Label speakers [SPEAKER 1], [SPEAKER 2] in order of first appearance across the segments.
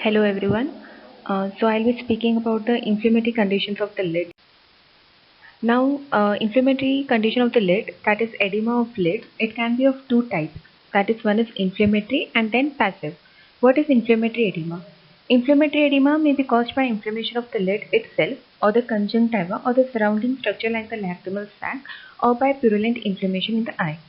[SPEAKER 1] Hello everyone. So I'll be speaking about the inflammatory conditions of the lid. Now, inflammatory condition of the lid, that is edema of lid, it can be of two types. That is, one is inflammatory and then passive. What is inflammatory edema? Inflammatory edema may be caused by inflammation of the lid itself or the conjunctiva or the surrounding structure like the lacrimal sac or by purulent inflammation in the eye.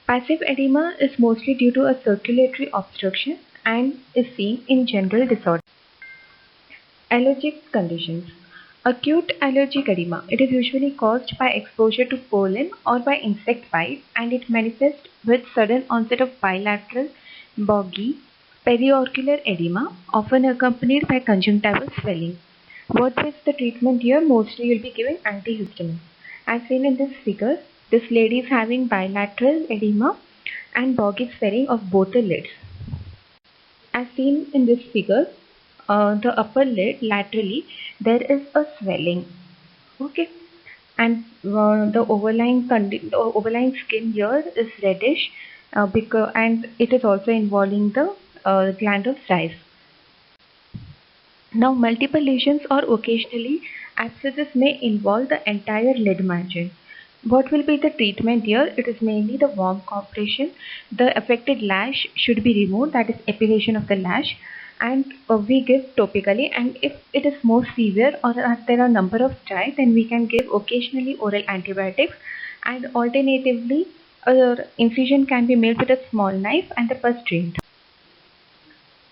[SPEAKER 1] Passive edema is mostly due to a circulatory obstruction and is seen in general disorders. Allergic conditions. Acute allergic edema. It is usually caused by exposure to pollen or by insect bite, and it manifests with sudden onset of bilateral, boggy, periauricular edema, often accompanied by conjunctival swelling. What is the treatment here? Mostly you will be giving antihistamines. As seen in this figure, this lady is having bilateral edema and boggy swelling of both the lids. As seen in this figure, the upper lid laterally there is a swelling. Okay, and the overlying skin here is reddish, because and it is also involving the gland of Zeiss. Now, multiple lesions or occasionally abscesses may involve the entire lid margin. What will be the treatment here? It is mainly the warm compression. The affected lash should be removed, that is epilation of the lash, and we give topically. And if it is more severe or there are number of strides, then we can give occasionally oral antibiotics, and alternatively incision can be made with a small knife and the pus drained.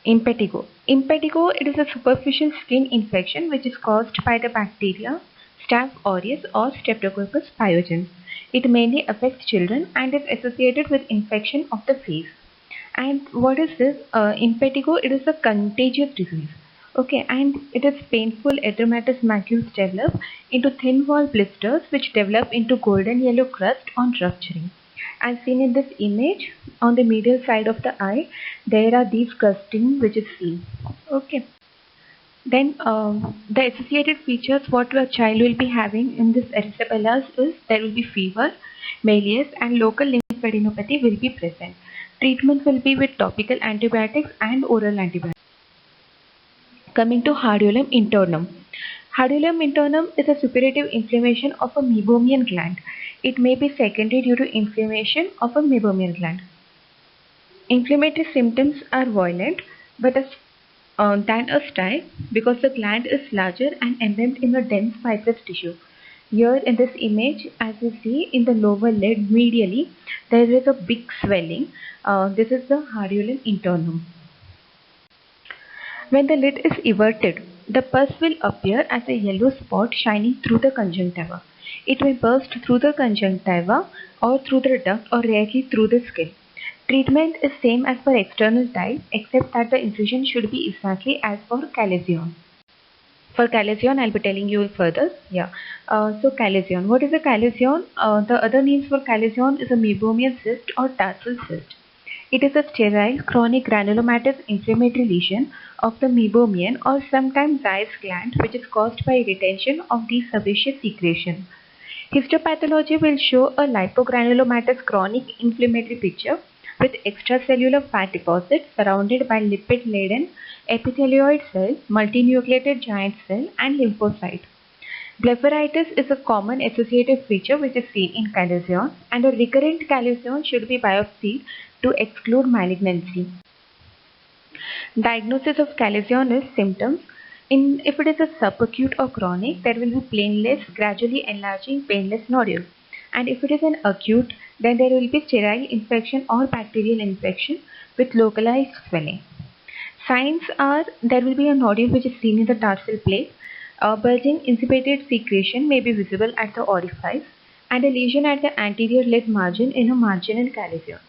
[SPEAKER 1] Impetigo. Impetigo, it is a superficial skin infection which is caused by the bacteria Staph aureus or Streptococcus pyogenes. It mainly affects children and is associated with infection of the face. And what is this? Impetigo, it is a contagious disease. Okay, and it is painful erythematous macules develop into thin wall blisters which develop into golden yellow crust on rupturing. As seen in this image, on the medial side of the eye, there are these crusting which is seen. Okay. Then the associated features what a child will be having in this erysipelas is there will be fever, malaise, and local lymphadenopathy will be present. Treatment will be with topical antibiotics and oral antibiotics. Coming to hardyolum internum. Hardyolum internum is a suppurative inflammation of a meibomian gland. It may be secondary due to inflammation of a meibomian gland. Inflammatory symptoms are violent but than a stye because the gland is larger and embedded in a dense fibrous tissue. Here in this image, as you see in the lower lid medially, there is a big swelling. This is the hardyolum internum. When the lid is everted, the pus will appear as a yellow spot shining through the conjunctiva. It may burst through the conjunctiva or through the duct or rarely through the skin. Treatment is same as for external type except that the incision should be exactly as for chalazion. For chalazion, I'll be telling you further. Yeah. So chalazion. What is a chalazion? The other names for chalazion is a meibomian cyst or tarsal cyst. It is a sterile, chronic granulomatous inflammatory lesion of the meibomian or sometimes Zeiss gland which is caused by retention of the sebaceous secretion. Histopathology will show a lipogranulomatous chronic inflammatory picture with extracellular fat deposits surrounded by lipid-laden epithelioid cell, multinucleated giant cell, and lymphocyte. Blepharitis is a common associative feature which is seen in chalazion, and a recurrent chalazion should be biopsied to exclude malignancy. Diagnosis of chalazion is symptoms. If it is a subacute or chronic, there will be planeless, gradually enlarging, painless nodule. And if it is an acute, then there will be sterile infection or bacterial infection with localized swelling. Signs are there will be a nodule which is seen in the tarsal plate. Bulging incipitated secretion may be visible at the orifice, and a lesion at the anterior lid margin in a marginal chalazion.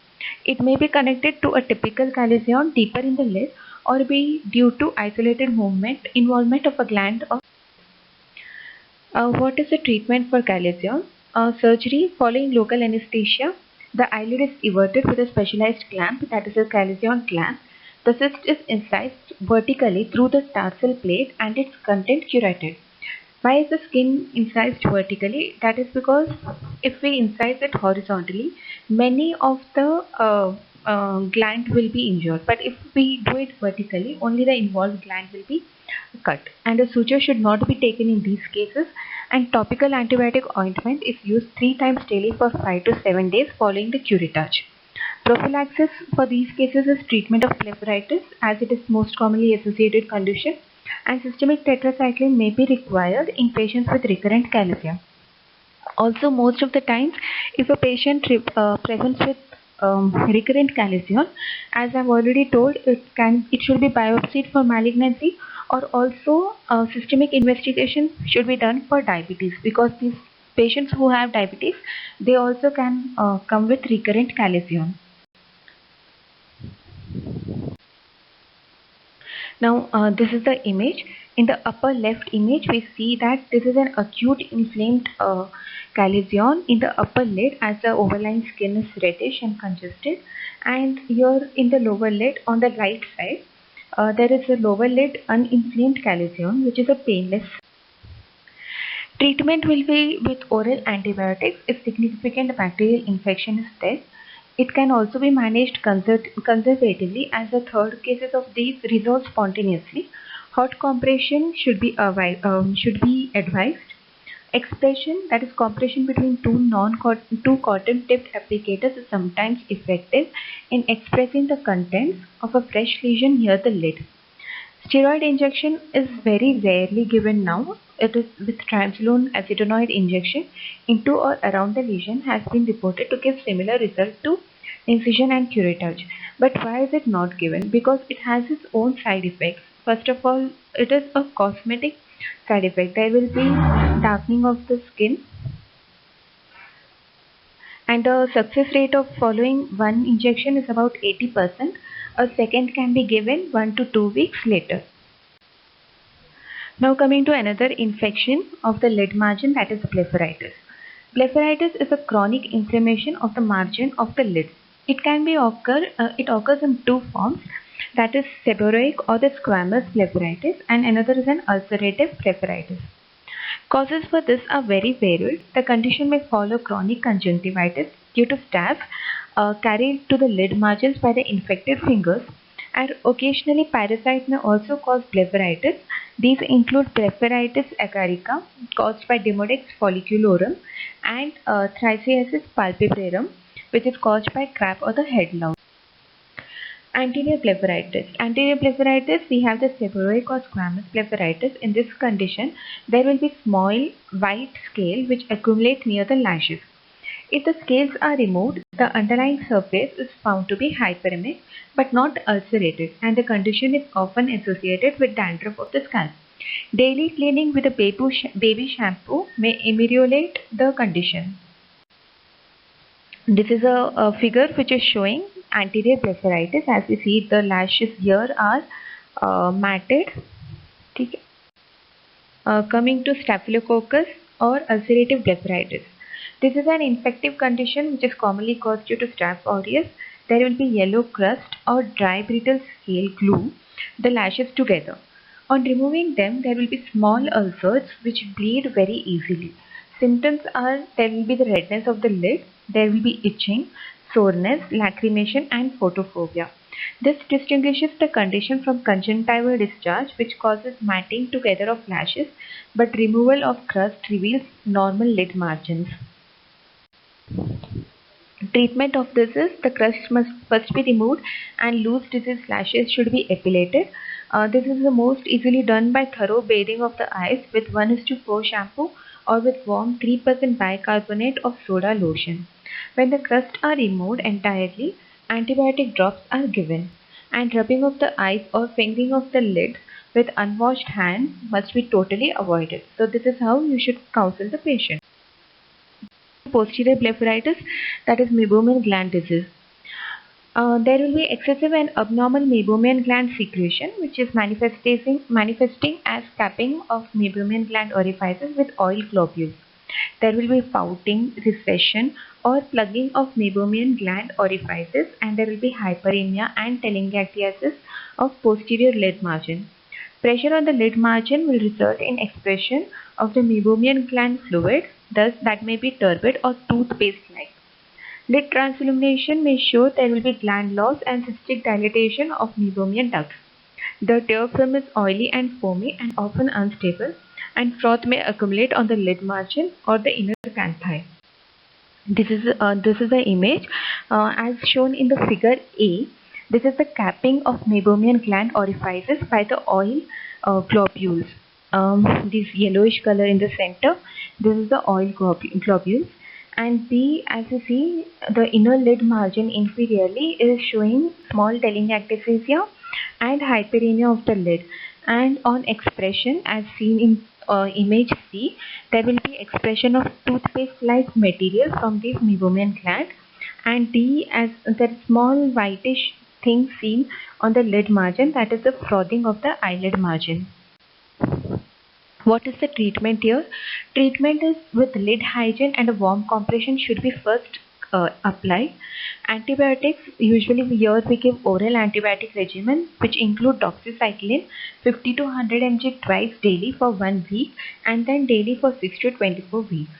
[SPEAKER 1] It may be connected to a typical chalazion deeper in the lid or be due to isolated involvement of a gland. What is the treatment for chalazion? Surgery following local anesthesia. The eyelid is everted with a specialized clamp, that is a chalazion clamp. The cyst is incised vertically through the tarsal plate and its content curated. Why is the skin incised vertically? That is because if we incise it horizontally, many of the gland will be injured. But if we do it vertically, only the involved gland will be cut. And a suture should not be taken in these cases. And topical antibiotic ointment is used 3 times daily for 5 to 7 days following the curettage. Prophylaxis for these cases is treatment of blepharitis, as it is most commonly associated condition, and systemic tetracycline may be required in patients with recurrent chalazia. Also, most of the times, if a patient presents with recurrent chalazia, as I've already told, it should be biopsied for malignancy, or also systemic investigation should be done for diabetes, because these patients who have diabetes, they also can come with recurrent chalazia. Now this is the image. In the upper left image, we see that this is an acute inflamed chalazion in the upper lid, as the overlying skin is reddish and congested. And here in the lower lid on the right side, there is a lower lid uninflamed chalazion, which is a painless. Treatment will be with oral antibiotics if significant bacterial infection is there. It can also be managed conservatively, as the third cases of these resolve spontaneously. Hot compression should be advised. Expression, that is compression between two cotton-tipped applicators, is sometimes effective in expressing the contents of a fresh lesion near the lid. Steroid injection is very rarely given now. It is with triamcinolone acetonoid injection into or around the lesion has been reported to give similar result to incision and curettage. But why is it not given? Because it has its own side effects. First of all, it is a cosmetic side effect. There will be darkening of the skin, and the success rate of following one injection is about 80%. A second can be given 1 to 2 weeks later. Now coming to another infection of the lid margin, that is blepharitis. Blepharitis is a chronic inflammation of the margin of the lid. It occurs in two forms, that is seborrheic or the squamous blepharitis, and another is an ulcerative blepharitis. Causes for this are very varied. The condition may follow chronic conjunctivitis due to staph carried to the lid margins by the infected fingers, and occasionally parasite may also cause blepharitis. These include blepharitis acarica caused by Demodex folliculorum and Thriasiasis palpebrarum, which is caused by crab or the head louse. Anterior blepharitis. Anterior blepharitis, we have the seborrheic or squamous blepharitis. In this condition, there will be small white scale which accumulate near the lashes. If the scales are removed, the underlying surface is found to be hyperemic but not ulcerated, and the condition is often associated with dandruff of the scalp. Daily cleaning with a baby shampoo may ameliorate the condition. This is a figure which is showing anterior blepharitis. As we see, the lashes here are matted. Coming to staphylococcus or ulcerative blepharitis. This is an infective condition which is commonly caused due to Staph aureus. There will be yellow crust or dry brittle scale glue the lashes together. On removing them, there will be small ulcers which bleed very easily. Symptoms are, there will be the redness of the lid, there will be itching, soreness, lacrimation and photophobia. This distinguishes the condition from conjunctival discharge, which causes matting together of lashes, but removal of crust reveals normal lid margins. Treatment of this is the crust must first be removed and loose diseased lashes should be epilated. This is the most easily done by thorough bathing of the eyes with 1:4 shampoo or with warm 3% bicarbonate of soda lotion. When the crusts are removed entirely, antibiotic drops are given, and rubbing of the eyes or fingering of the lid with unwashed hands must be totally avoided. So this is how you should counsel the patient. Posterior blepharitis, that is meibomian gland disease. There will be excessive and abnormal meibomian gland secretion, which is manifesting as capping of meibomian gland orifices with oil globules. There will be pouting, recession or plugging of meibomian gland orifices, and there will be hyperemia and telangiectasis of posterior lid margin. Pressure on the lid margin will result in expression of the meibomian gland fluid, thus that may be turbid or toothpaste-like. Lid transillumination may show there will be gland loss and cystic dilatation of meibomian ducts. The tear film is oily and foamy and often unstable, and froth may accumulate on the lid margin or the inner canthae. This is the image as shown in the figure A. This is the capping of meibomian gland orifices by the oil globules. This yellowish color in the center, this is the oil globules. And B, as you see, the inner lid margin inferiorly is showing small telangiectasia and hyperemia of the lid. And on expression, as seen in image C, there will be expression of toothpaste-like material from the meibomian gland. And D, as the small whitish thing seen on the lid margin, that is the frothing of the eyelid margin. What is the treatment here? Treatment is with lid hygiene and a warm compression should be first applied. Antibiotics, usually here we give oral antibiotic regimen which include doxycycline 50 to 100 mg twice daily for 1 week and then daily for 6 to 24 weeks.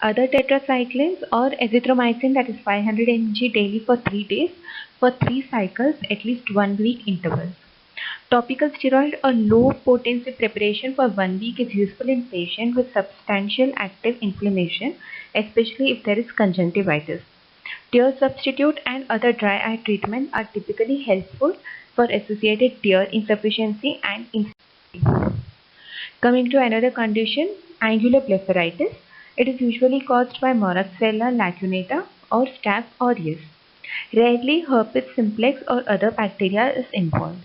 [SPEAKER 1] Other tetracyclines or azithromycin, that is 500 mg daily for 3 days for 3 cycles at least 1 week intervals. Topical steroid or low potency preparation for 1 week is useful in patients with substantial active inflammation, especially if there is conjunctivitis. Tear substitute and other dry eye treatment are typically helpful for associated tear insufficiency and instability. Coming to another condition, angular blepharitis. It is usually caused by Moraxella lacunata or Staph aureus. Rarely herpes simplex or other bacteria is involved.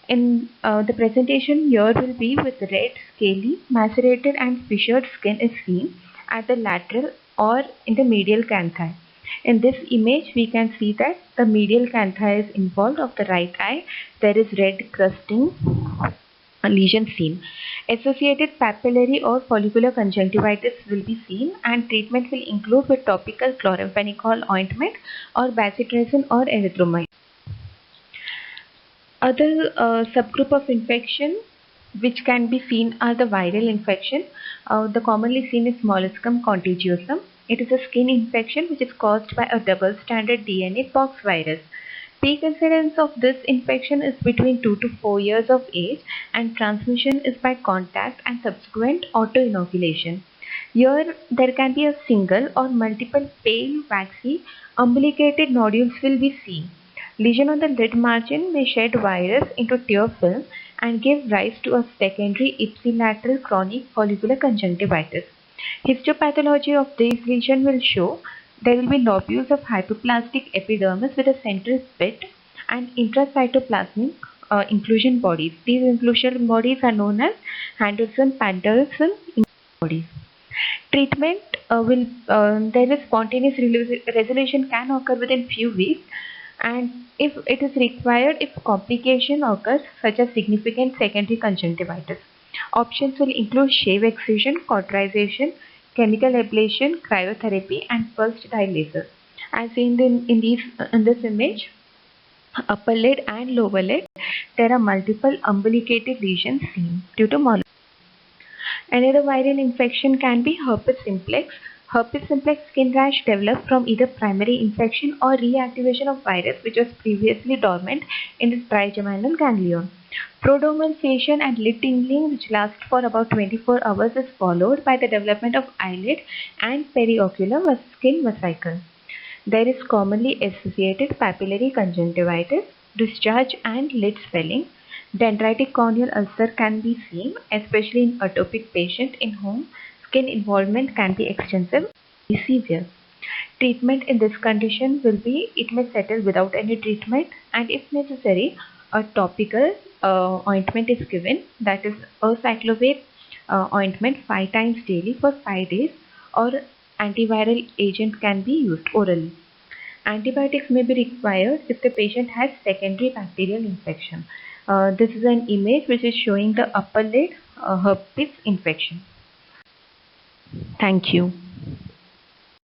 [SPEAKER 1] In the presentation here will be with red, scaly, macerated and fissured skin is seen at the lateral or in the medial canthae. In this image we can see that the medial canthae is involved of the right eye. There is red crusting lesion seen. Associated papillary or follicular conjunctivitis will be seen and treatment will include with topical chloramphenicol ointment or bacitracin or erythromycin. Other subgroup of infection which can be seen are the viral infection. The commonly seen is molluscum contagiosum. It is a skin infection which is caused by a double stranded DNA pox virus. Peak incidence of this infection is between 2 to 4 years of age and transmission is by contact and subsequent auto-inoculation. Here there can be a single or multiple pale waxy umbilicated nodules will be seen. Lesion on the lid margin may shed virus into tear film and give rise to a secondary ipsilateral chronic follicular conjunctivitis. Histopathology of these lesions will show there will be lobules of hypoplastic epidermis with a central pit and intracytoplasmic inclusion bodies. These inclusion bodies are known as Henderson-Patterson bodies. Treatment there is spontaneous resolution can occur within few weeks, and if it is required, if complication occurs such as significant secondary conjunctivitis. Options will include shave excision, cauterization, chemical ablation, cryotherapy and pulsed dye laser. As seen in this image, upper lid and lower lid, there are multiple umbilicated lesions seen due to molluscum. Another viral infection can be herpes simplex. Herpes simplex skin rash develops from either primary infection or reactivation of virus which was previously dormant in the trigeminal ganglion. Prodromal fascian and lid tingling which lasts for about 24 hours is followed by the development of eyelid and periocular skin vesicle. There is commonly associated papillary conjunctivitis, discharge and lid swelling. Dendritic corneal ulcer can be seen, especially in atopic patients in whom skin involvement can be extensive and severe. Treatment in this condition will be, it may settle without any treatment and if necessary, a topical ointment is given, that is acyclovir ointment 5 times daily for 5 days, or antiviral agent can be used orally. Antibiotics may be required if the patient has secondary bacterial infection. This is an image which is showing the upper lid herpes infection. Thank you.